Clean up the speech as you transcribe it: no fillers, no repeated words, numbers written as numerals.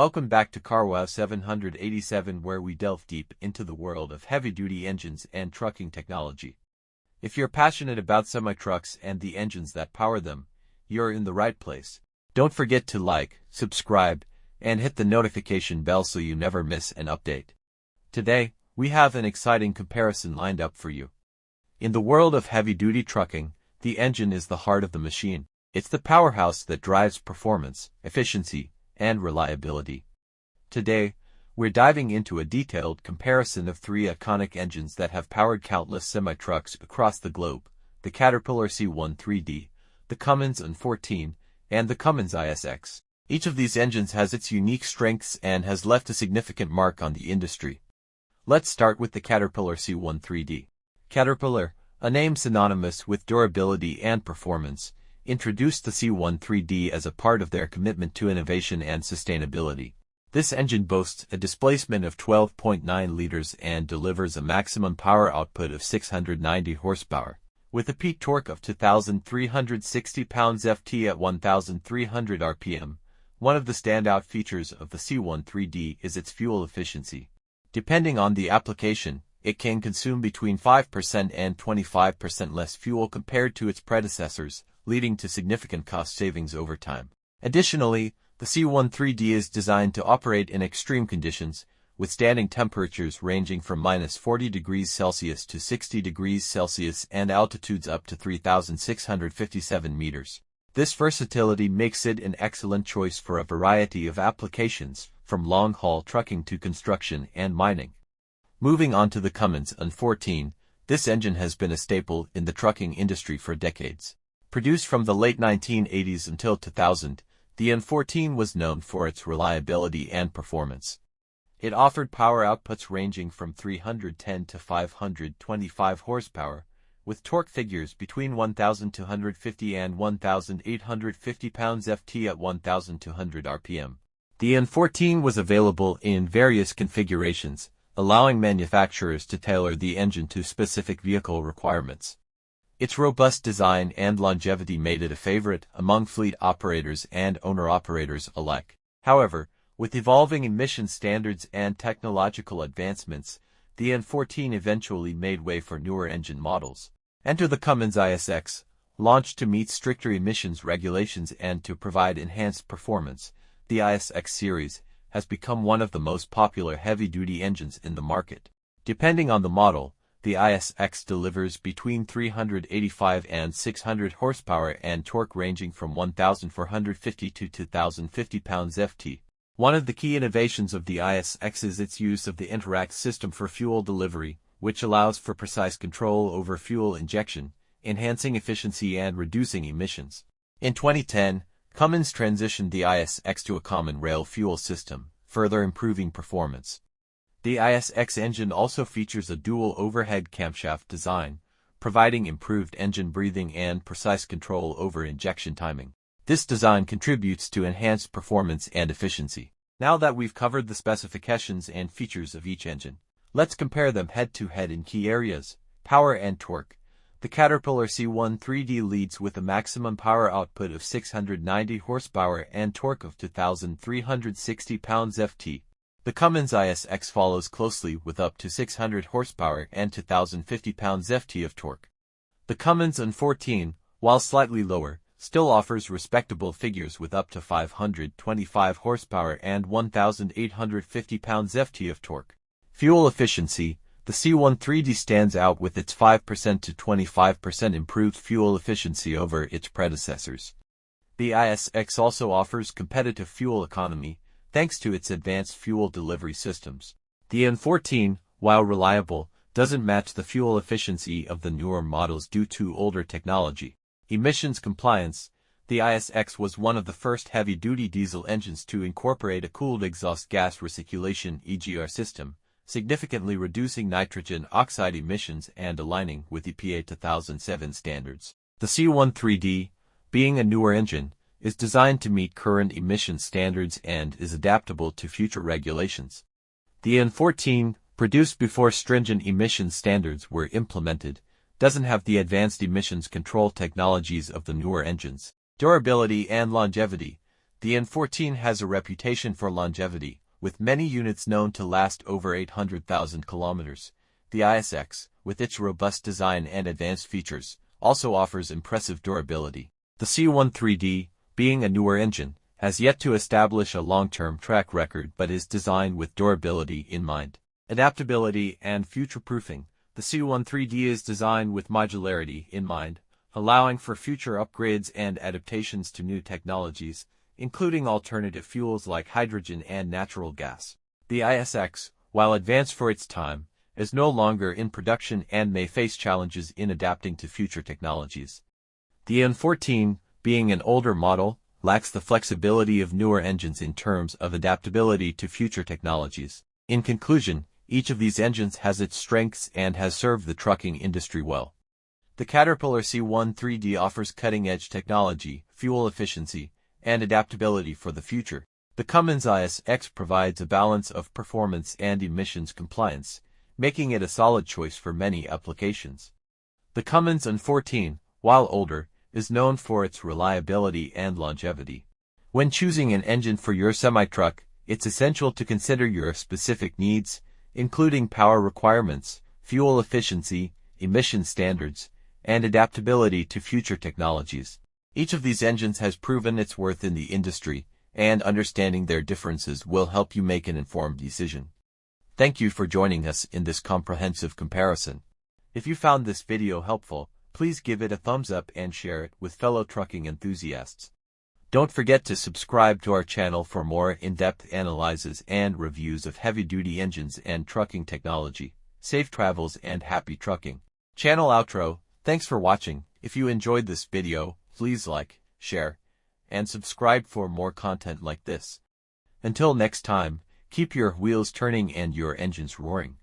Welcome back to CarWow 787, where we delve deep into the world of heavy-duty engines and trucking technology. If you're passionate about semi-trucks and the engines that power them, you're in the right place. Don't forget to like, subscribe, and hit the notification bell so you never miss an update. Today, we have an exciting comparison lined up for you. In the world of heavy-duty trucking, the engine is the heart of the machine. It's the powerhouse that drives performance, efficiency, and reliability. Today, we're diving into a detailed comparison of three iconic engines that have powered countless semi-trucks across the globe: the Caterpillar C13D, the Cummins N14, and the Cummins ISX. Each of these engines has its unique strengths and has left a significant mark on the industry. Let's start with the Caterpillar C13D. Caterpillar, a name synonymous with durability and performance, introduced the C13D as a part of their commitment to innovation and sustainability. This engine boasts a displacement of 12.9 liters and delivers a maximum power output of 690 horsepower, with a peak torque of 2,360 pounds-ft at 1,300 RPM. One of the standout features of the C13D is its fuel efficiency. Depending on the application, it can consume between 5% and 25% less fuel compared to its predecessors, leading to significant cost savings over time. Additionally, the C13D is designed to operate in extreme conditions, withstanding temperatures ranging from -40 degrees Celsius to 60 degrees Celsius and altitudes up to 3,657 meters. This versatility makes it an excellent choice for a variety of applications, from long-haul trucking to construction and mining. Moving on to the Cummins N14, this engine has been a staple in the trucking industry for decades. Produced from the late 1980s until 2000, the N14 was known for its reliability and performance. It offered power outputs ranging from 310 to 525 horsepower, with torque figures between 1,250 and 1,850 pounds-ft at 1,200 RPM. The N14 was available in various configurations, allowing manufacturers to tailor the engine to specific vehicle requirements. Its robust design and longevity made it a favorite among fleet operators and owner-operators alike. However, with evolving emission standards and technological advancements, the N14 eventually made way for newer engine models. Enter the Cummins ISX. Launched to meet stricter emissions regulations and to provide enhanced performance, the ISX series has become one of the most popular heavy-duty engines in the market. Depending on the model, the ISX delivers between 385 and 600 horsepower and torque ranging from 1,450 to 2,050 pounds-ft. One of the key innovations of the ISX is its use of the Interact system for fuel delivery, which allows for precise control over fuel injection, enhancing efficiency and reducing emissions. In 2010, Cummins transitioned the ISX to a common rail fuel system, further improving performance. The ISX engine also features a dual overhead camshaft design, providing improved engine breathing and precise control over injection timing. This design contributes to enhanced performance and efficiency. Now that we've covered the specifications and features of each engine, let's compare them head-to-head in key areas: power and torque. The Caterpillar C13D leads with a maximum power output of 690 horsepower and torque of 2,360 pounds-ft. The Cummins ISX follows closely with up to 600 horsepower and 2,050 pounds-ft of torque. The Cummins N14, while slightly lower, still offers respectable figures with up to 525 horsepower and 1,850 pounds-ft of torque. Fuel efficiency. The C13D stands out with its 5% to 25% improved fuel efficiency over its predecessors. The ISX also offers competitive fuel economy, thanks to its advanced fuel delivery systems. The N14, while reliable, doesn't match the fuel efficiency of the newer models due to older technology. Emissions compliance. The ISX was one of the first heavy-duty diesel engines to incorporate a cooled exhaust gas recirculation (EGR) system, significantly reducing nitrogen oxide emissions and aligning with EPA 2007 standards. The C13D, being a newer engine, is designed to meet current emission standards and is adaptable to future regulations. The N14, produced before stringent emission standards were implemented, doesn't have the advanced emissions control technologies of the newer engines. Durability and longevity. The N14 has a reputation for longevity, with many units known to last over 800,000 kilometers. The ISX, with its robust design and advanced features, also offers impressive durability. The C13D, being a newer engine, has yet to establish a long-term track record but is designed with durability in mind. Adaptability and future-proofing. The C13D is designed with modularity in mind, allowing for future upgrades and adaptations to new technologies, including alternative fuels like hydrogen and natural gas. The ISX, while advanced for its time, is no longer in production and may face challenges in adapting to future technologies. The N14, being an older model, lacks the flexibility of newer engines in terms of adaptability to future technologies. In conclusion, each of these engines has its strengths and has served the trucking industry well. The Caterpillar C13D offers cutting-edge technology, fuel efficiency, and adaptability for the future. The Cummins ISX provides a balance of performance and emissions compliance, making it a solid choice for many applications. The Cummins N14, while older, is known for its reliability and longevity. When choosing an engine for your semi-truck, it's essential to consider your specific needs, including power requirements, fuel efficiency, emission standards, and adaptability to future technologies. Each of these engines has proven its worth in the industry, and understanding their differences will help you make an informed decision. Thank you for joining us in this comprehensive comparison. If you found this video helpful, please give it a thumbs up and share it with fellow trucking enthusiasts. Don't forget to subscribe to our channel for more in-depth analyses and reviews of heavy-duty engines and trucking technology. Safe travels and happy trucking. Channel outro. Thanks for watching. If you enjoyed this video, please like, share, and subscribe for more content like this. Until next time, keep your wheels turning and your engines roaring.